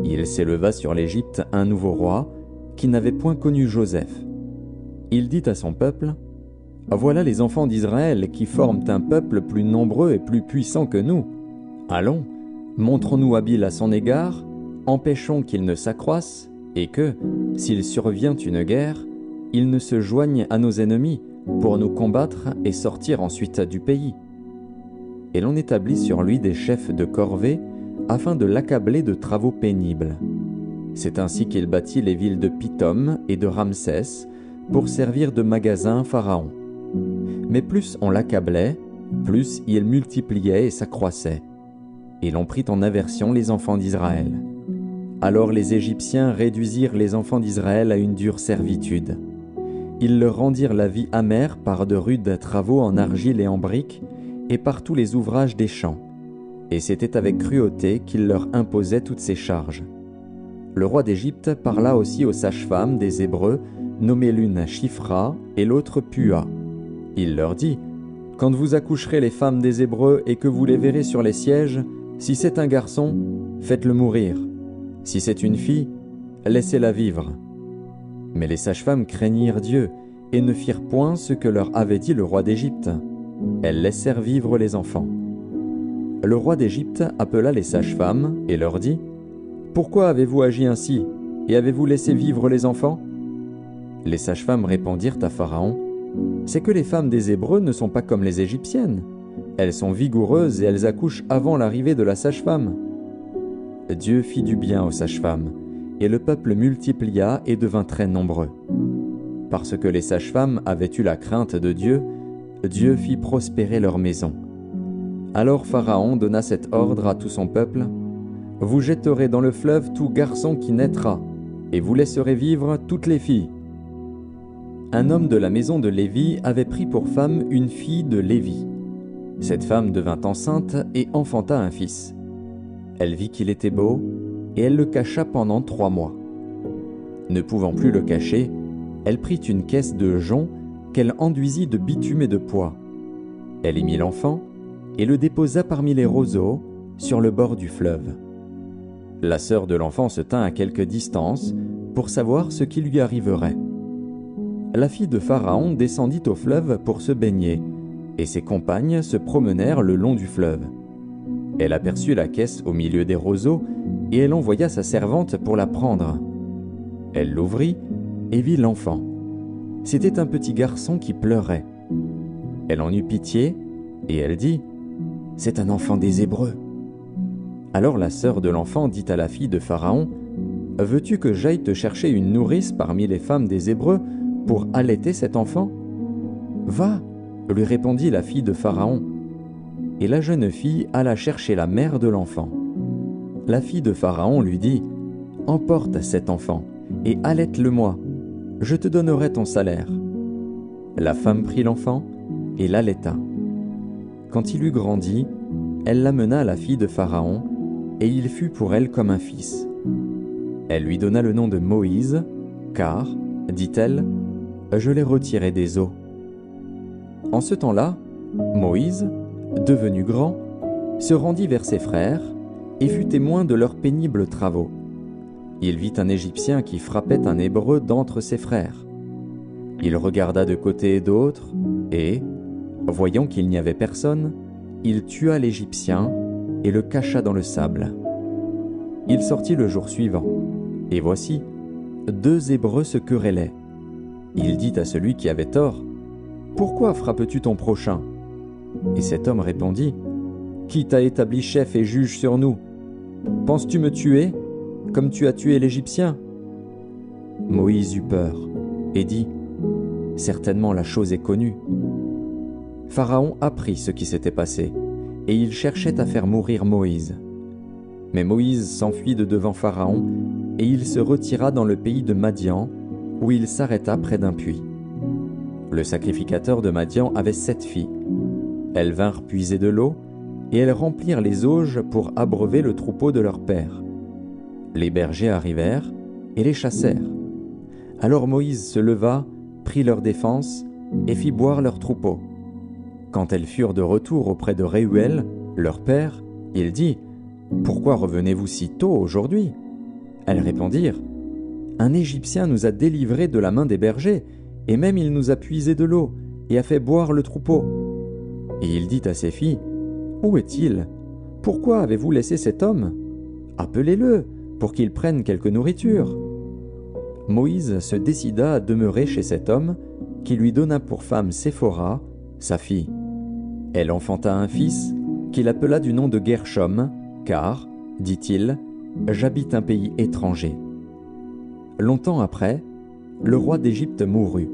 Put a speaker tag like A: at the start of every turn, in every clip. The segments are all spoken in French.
A: Il s'éleva sur l'Égypte un nouveau roi qui n'avait point connu Joseph. Il dit à son peuple : « Voilà les enfants d'Israël qui forment un peuple plus nombreux et plus puissant que nous. Allons, montrons-nous habiles à son égard, empêchons qu'il ne s'accroisse, et que, s'il survient une guerre, il ne se joigne à nos ennemis pour nous combattre et sortir ensuite du pays. » Et l'on établit sur lui des chefs de corvée afin de l'accabler de travaux pénibles. C'est ainsi qu'il bâtit les villes de Pithom et de Ramsès pour servir de magasin à Pharaon. Mais plus on l'accablait, plus il multipliait et s'accroissait. Et l'on prit en aversion les enfants d'Israël. Alors les Égyptiens réduisirent les enfants d'Israël à une dure servitude. Ils leur rendirent la vie amère par de rudes travaux en argile et en briques, et par tous les ouvrages des champs. Et c'était avec cruauté qu'ils leur imposaient toutes ces charges. Le roi d'Égypte parla aussi aux sages-femmes des Hébreux, nommées l'une Shifra et l'autre Pua. Il leur dit : « Quand vous accoucherez les femmes des Hébreux et que vous les verrez sur les sièges, si c'est un garçon, faites-le mourir. Si c'est une fille, laissez-la vivre. » Mais les sages-femmes craignirent Dieu et ne firent point ce que leur avait dit le roi d'Égypte. Elles laissèrent vivre les enfants. Le roi d'Égypte appela les sages-femmes et leur dit : « Pourquoi avez-vous agi ainsi et avez-vous laissé vivre les enfants ?» Les sages-femmes répondirent à Pharaon : « C'est que les femmes des Hébreux ne sont pas comme les Égyptiennes. Elles sont vigoureuses et elles accouchent avant l'arrivée de la sage-femme. » Dieu fit du bien aux sages-femmes, et le peuple multiplia et devint très nombreux. Parce que les sages-femmes avaient eu la crainte de Dieu, Dieu fit prospérer leur maison. Alors Pharaon donna cet ordre à tout son peuple : « Vous jetterez dans le fleuve tout garçon qui naîtra, et vous laisserez vivre toutes les filles. » Un homme de la maison de Lévi avait pris pour femme une fille de Lévi. Cette femme devint enceinte et enfanta un fils. Elle vit qu'il était beau, et elle le cacha pendant 3 mois. Ne pouvant plus le cacher, elle prit une caisse de jonc qu'elle enduisit de bitume et de poix. Elle y mit l'enfant et le déposa parmi les roseaux sur le bord du fleuve. La sœur de l'enfant se tint à quelque distance pour savoir ce qui lui arriverait. La fille de Pharaon descendit au fleuve pour se baigner, et ses compagnes se promenèrent le long du fleuve. Elle aperçut la caisse au milieu des roseaux, et elle envoya sa servante pour la prendre. Elle l'ouvrit et vit l'enfant. C'était un petit garçon qui pleurait. Elle en eut pitié, et elle dit : « C'est un enfant des Hébreux. » Alors la sœur de l'enfant dit à la fille de Pharaon : « Veux-tu que j'aille te chercher une nourrice parmi les femmes des Hébreux pour allaiter cet enfant ? » « Va, » lui répondit la fille de Pharaon. Et la jeune fille alla chercher la mère de l'enfant. La fille de Pharaon lui dit : « Emporte cet enfant et allaite-le-moi. Je te donnerai ton salaire. » La femme prit l'enfant et l'allaita. Quand il eut grandi, elle l'amena à la fille de Pharaon, et il fut pour elle comme un fils. Elle lui donna le nom de Moïse, car, dit-elle, je l'ai retiré des eaux. En ce temps-là, Moïse, devenu grand, se rendit vers ses frères et fut témoin de leurs pénibles travaux. Il vit un Égyptien qui frappait un Hébreu d'entre ses frères. Il regarda de côté et d'autre, et, voyant qu'il n'y avait personne, il tua l'Égyptien et le cacha dans le sable. Il sortit le jour suivant, et voici, 2 Hébreux se querellaient. Il dit à celui qui avait tort : « Pourquoi frappes-tu ton prochain ?» Et cet homme répondit : « Qui t'a établi chef et juge sur nous ? Penses-tu me tuer, comme tu as tué l'Égyptien ?» Moïse eut peur, et dit : « Certainement la chose est connue. » Pharaon apprit ce qui s'était passé, et il cherchait à faire mourir Moïse. Mais Moïse s'enfuit de devant Pharaon, et il se retira dans le pays de Madian, où il s'arrêta près d'un puits. Le sacrificateur de Madian avait 7 filles. Elles vinrent puiser de l'eau, et elles remplirent les auges pour abreuver le troupeau de leur père. Les bergers arrivèrent et les chassèrent. Alors Moïse se leva, prit leur défense, et fit boire leur troupeau. Quand elles furent de retour auprès de Réuel, leur père, il dit : « Pourquoi revenez-vous si tôt aujourd'hui ? Elles répondirent, « Un Égyptien nous a délivrés de la main des bergers, et même il nous a puisé de l'eau, et a fait boire le troupeau. » Et il dit à ses filles, « Où est-il? Pourquoi avez-vous laissé cet homme? Appelez-le, pour qu'il prenne quelque nourriture. » Moïse se décida à demeurer chez cet homme, qui lui donna pour femme Séphora, sa fille. Elle enfanta un fils, qu'il appela du nom de Gershom, car, dit-il, « J'habite un pays étranger. » Longtemps après, le roi d'Égypte mourut,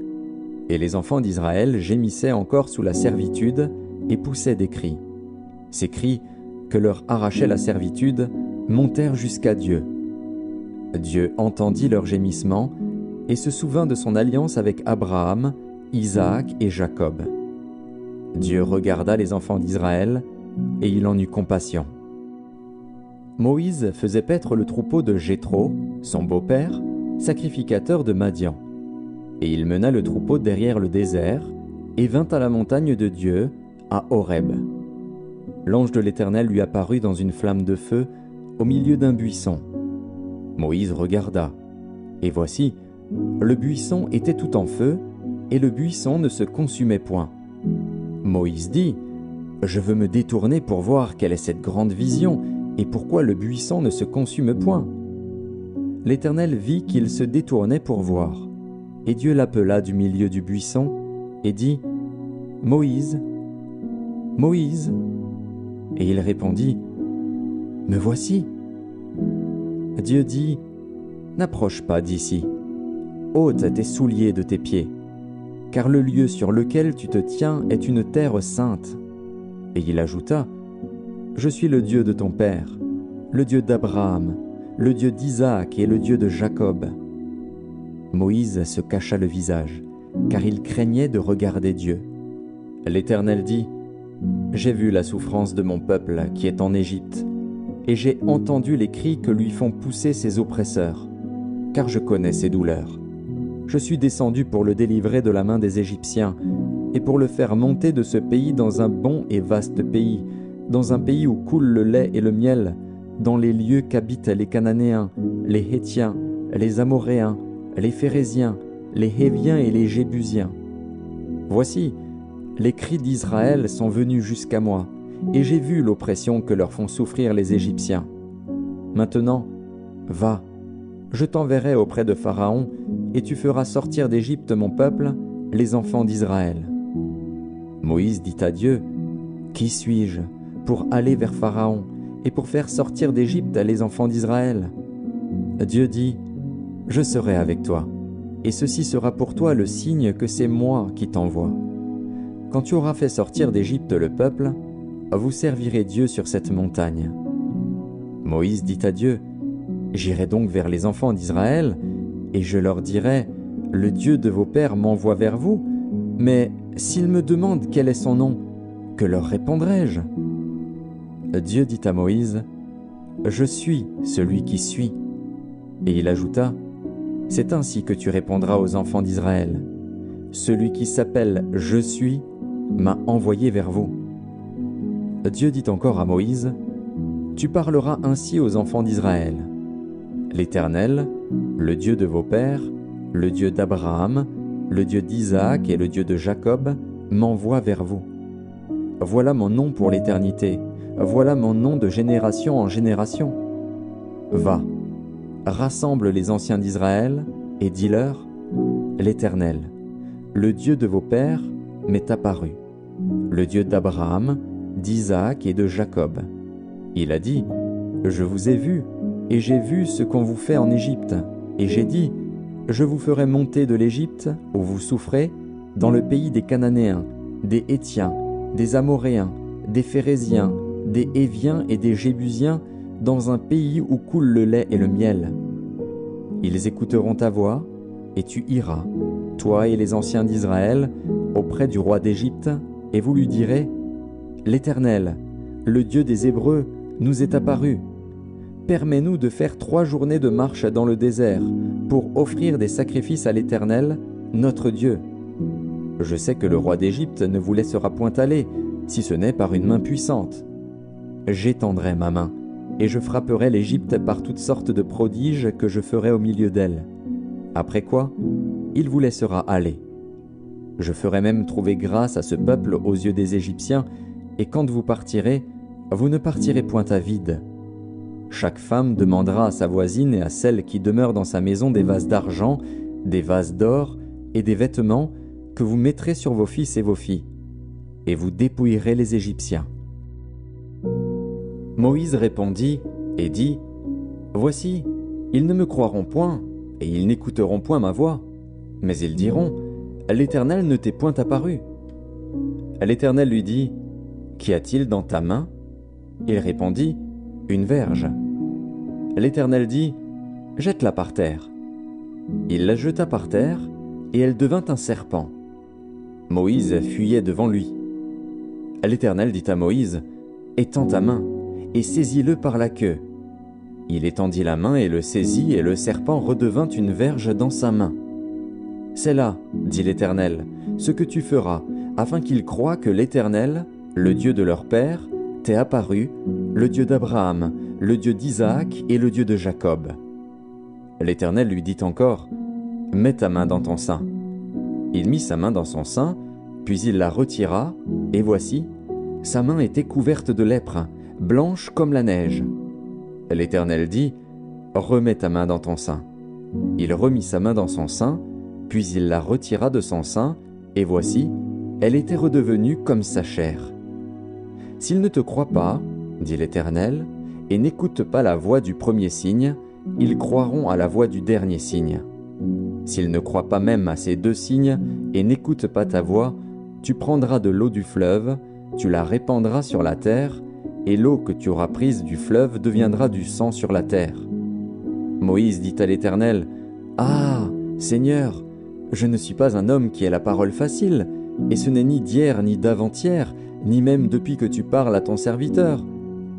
A: et les enfants d'Israël gémissaient encore sous la servitude et poussaient des cris. Ces cris, que leur arrachait la servitude, montèrent jusqu'à Dieu. Dieu entendit leurs gémissements et se souvint de son alliance avec Abraham, Isaac et Jacob. Dieu regarda les enfants d'Israël et il en eut compassion. Moïse faisait paître le troupeau de Jéthro, son beau-père, sacrificateur de Madian. Et il mena le troupeau derrière le désert et vint à la montagne de Dieu, à Horeb. L'ange de l'Éternel lui apparut dans une flamme de feu au milieu d'un buisson. Moïse regarda, et voici, le buisson était tout en feu, et le buisson ne se consumait point. Moïse dit, « Je veux me détourner pour voir quelle est cette grande vision, et pourquoi le buisson ne se consume point. » L'Éternel vit qu'il se détournait pour voir, et Dieu l'appela du milieu du buisson, et dit, « Moïse, Moïse !» Et il répondit, « Me voici. » Dieu dit, « N'approche pas d'ici, ôte tes souliers de tes pieds, car le lieu sur lequel tu te tiens est une terre sainte. » Et il ajouta, « Je suis le Dieu de ton père, le Dieu d'Abraham, le Dieu d'Isaac et le Dieu de Jacob. » Moïse se cacha le visage, car il craignait de regarder Dieu. L'Éternel dit, « J'ai vu la souffrance de mon peuple qui est en Égypte, et j'ai entendu les cris que lui font pousser ses oppresseurs, car je connais ses douleurs. Je suis descendu pour le délivrer de la main des Égyptiens, et pour le faire monter de ce pays dans un bon et vaste pays, dans un pays où coule le lait et le miel, dans les lieux qu'habitent les Cananéens, les Hétiens, les Amoréens, les Phéréziens, les Héviens et les Jébusiens. Voici, les cris d'Israël sont venus jusqu'à moi, et j'ai vu l'oppression que leur font souffrir les Égyptiens. Maintenant, va, je t'enverrai auprès de Pharaon, et tu feras sortir d'Égypte mon peuple, les enfants d'Israël. » Moïse dit à Dieu, « Qui suis-je pour aller vers Pharaon et pour faire sortir d'Égypte les enfants d'Israël ?» Dieu dit, « Je serai avec toi, et ceci sera pour toi le signe que c'est moi qui t'envoie. Quand tu auras fait sortir d'Égypte le peuple, vous servirez Dieu sur cette montagne. » Moïse dit à Dieu, « J'irai donc vers les enfants d'Israël, et je leur dirai, « Le Dieu de vos pères m'envoie vers vous, mais s'ils me demandent quel est son nom, que leur répondrai-je » Dieu dit à Moïse, « Je suis celui qui suis. » Et il ajouta, « C'est ainsi que tu répondras aux enfants d'Israël. Celui qui s'appelle « Je suis » m'a envoyé vers vous. » Dieu dit encore à Moïse, « Tu parleras ainsi aux enfants d'Israël. L'Éternel, le Dieu de vos pères, le Dieu d'Abraham, le Dieu d'Isaac et le Dieu de Jacob, m'envoie vers vous. Voilà mon nom pour l'éternité, voilà mon nom de génération en génération. Va, rassemble les anciens d'Israël et dis-leur, l'Éternel, le Dieu de vos pères, m'est apparu, le Dieu d'Abraham, d'Isaac et de Jacob. Il a dit, je vous ai vu, et j'ai vu ce qu'on vous fait en Égypte, et j'ai dit, je vous ferai monter de l'Égypte, où vous souffrez, dans le pays des Cananéens, des Hétiens, des Amoréens, des Phéréziens, des Héviens et des Jébusiens, dans un pays où coule le lait et le miel. Ils écouteront ta voix, et tu iras, toi et les anciens d'Israël, auprès du roi d'Égypte, et vous lui direz, l'Éternel, le Dieu des Hébreux, nous est apparu. Permets-nous de faire 3 journées de marche dans le désert, pour offrir des sacrifices à l'Éternel, notre Dieu. Je sais que le roi d'Égypte ne vous laissera point aller, si ce n'est par une main puissante. J'étendrai ma main, et je frapperai l'Égypte par toutes sortes de prodiges que je ferai au milieu d'elle. Après quoi, il vous laissera aller. Je ferai même trouver grâce à ce peuple aux yeux des Égyptiens, et quand vous partirez, vous ne partirez point à vide. Chaque femme demandera à sa voisine et à celle qui demeure dans sa maison des vases d'argent, des vases d'or et des vêtements que vous mettrez sur vos fils et vos filles, et vous dépouillerez les Égyptiens. » Moïse répondit et dit, « Voici, ils ne me croiront point, et ils n'écouteront point ma voix. Mais ils diront, l'Éternel ne t'est point apparu. » L'Éternel lui dit, « Qu'y a-t-il dans ta main » Il répondit, « Une verge. » L'Éternel dit, « Jette-la par terre. » Il la jeta par terre, et elle devint un serpent. Moïse fuyait devant lui. L'Éternel dit à Moïse, « Étends ta main, et saisis-le par la queue. » Il étendit la main et le saisit, et le serpent redevint une verge dans sa main. « C'est là, dit l'Éternel, ce que tu feras, afin qu'ils croient que l'Éternel, le Dieu de leur père, t'est apparu, le Dieu d'Abraham, le Dieu d'Isaac et le Dieu de Jacob. » L'Éternel lui dit encore, « Mets ta main dans ton sein. » Il mit sa main dans son sein, puis il la retira, et voici, sa main était couverte de lèpre, blanche comme la neige. L'Éternel dit, « Remets ta main dans ton sein. » Il remit sa main dans son sein, puis il la retira de son sein, et voici, elle était redevenue comme sa chair. « S'ils ne te croient pas, dit l'Éternel, et n'écoutent pas la voix du premier signe, ils croiront à la voix du dernier signe. S'ils ne croient pas même à ces 2 signes et n'écoutent pas ta voix, tu prendras de l'eau du fleuve, tu la répandras sur la terre, et l'eau que tu auras prise du fleuve deviendra du sang sur la terre. » Moïse dit à l'Éternel, « Ah, Seigneur, je ne suis pas un homme qui ait la parole facile, et ce n'est ni d'hier ni d'avant-hier, ni même depuis que tu parles à ton serviteur,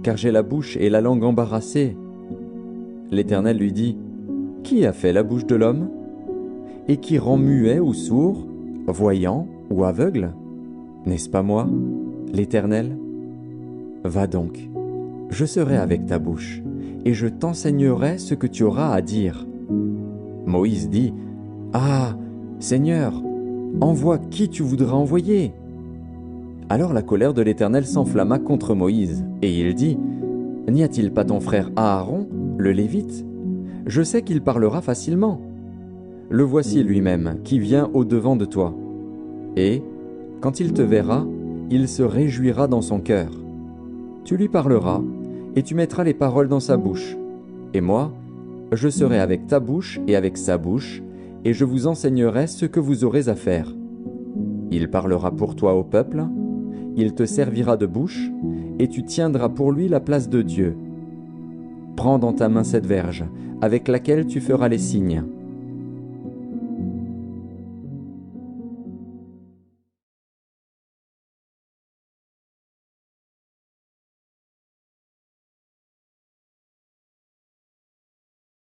A: car j'ai la bouche et la langue embarrassées. » L'Éternel lui dit, « Qui a fait la bouche de l'homme? Et qui rend muet ou sourd, voyant ou aveugle? N'est-ce pas moi, l'Éternel? Va donc, je serai avec ta bouche, et je t'enseignerai ce que tu auras à dire. » Moïse dit, « Ah, Seigneur, envoie qui tu voudras envoyer. » Alors la colère de l'Éternel s'enflamma contre Moïse, et il dit, « N'y a-t-il pas ton frère Aaron, le Lévite? Je sais qu'il parlera facilement. Le voici lui-même, qui vient au-devant de toi. Et, quand il te verra, il se réjouira dans son cœur. Tu lui parleras, et tu mettras les paroles dans sa bouche. Et moi, je serai avec ta bouche et avec sa bouche, et je vous enseignerai ce que vous aurez à faire. Il parlera pour toi au peuple, il te servira de bouche, et tu tiendras pour lui la place de Dieu. Prends dans ta main cette verge, avec laquelle tu feras les signes.